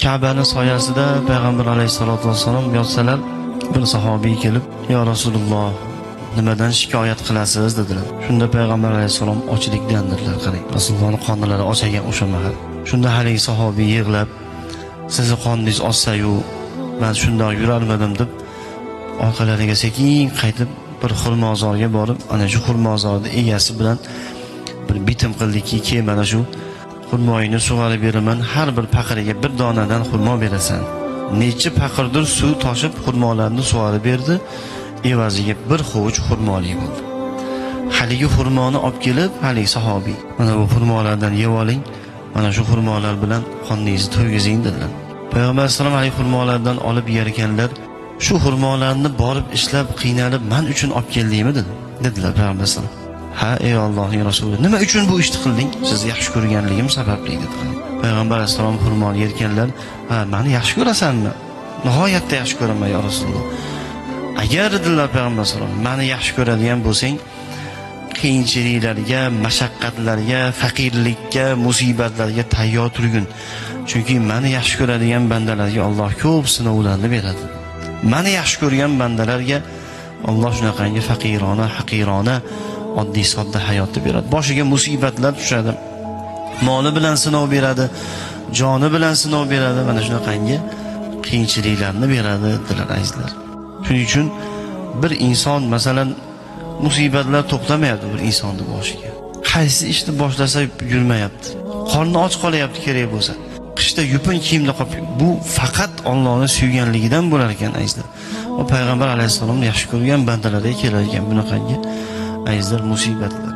Ka'baning soyasida payg'ambar alayhisolatu vassalom yotsalar, bir sahobiy kelib, "Ya Rasululloh, nimadan shikoyat qilasiz?" dedilar. Shunda payg'ambar alayhisalom ochlikdan dedilar. Qarang, Rasulullohning qonlari ochagan o'sha mahal. Shunda haligi sahobiy yig'lab, "Sizni qoningiz ossa-yu, men shundoq yurarmadim" deb orqalariga sekin qaytib bir xurmozorga borib, ana shu xurmozorning egasi bilan bir bitim qildiki, "Keyin mana shu xurmoyini sug'orib beraman, har bir paqiriga bir donadan xurmo berasan." Necha paqirdir suv toshib xurmolarni sug'orib berdi, evaziga bir hovuch xurmolik bo'ldi. Haligi xurmoni olib kelib, haligi sahobiy, "Mana bu xurmolardan yeb oling, mana shu xurmolar bilan qoningizni to'ygizing" dedilar. Payg'ambar sollallohu alayhi xurmolardan olib yerkanlar, "Shu xurmolarni borib ishlab qiynalib men uchun olib keldingmi?" dedilar payg'ambar sollallohu. "Ha, ey Allohning rasuli, nima uchun bu ishni qilding? Sizni yaxshi ko'rganligim sababli" dedilar. Payg'ambar sollallohu xurmoni yerkanlar, "Ha, meni yaxshi ko'rasanmi?" "Nihoyatda yaxshi ko'raman ya Rasululloh." "Agar dedilar payg'ambar sollallohu, meni yaxshi ko'radigan bo'lsang, qiyinchiliklarga, mashaqqatlarga, faqirlikka, musibatlarga tayyor turgin. Chunki meni yaxshi ko'radigan bandalarga Alloh ko'p sinovlarni beradi. Meni yaxshi ko'rgan bandalarga Alloh shunaqangi faqirona, haqirona, oddiy sodda hayotni beradi. Boshiga musibatlar tushadi. Moli bilan sinov beradi, joni bilan sinov beradi, mana shunaqangi qiyinchiliklarni beradi" dedilar azizlar. Shuning uchun bir inson masalan musibatlar to'xtamayapti bir insonning boshiga. Qaysi ishni boshlasa yurmayapti. Qorni och qolyapti kerak bo'lsa. Qishda yupun kiyimda qolib, bu faqat Allohning suyganligidan bo'lar ekan azizlar. Va payg'ambar alayhisolamni yaxshi ko'rgan bandalarga kelar ekan bunaqangi azizlar musibatlar.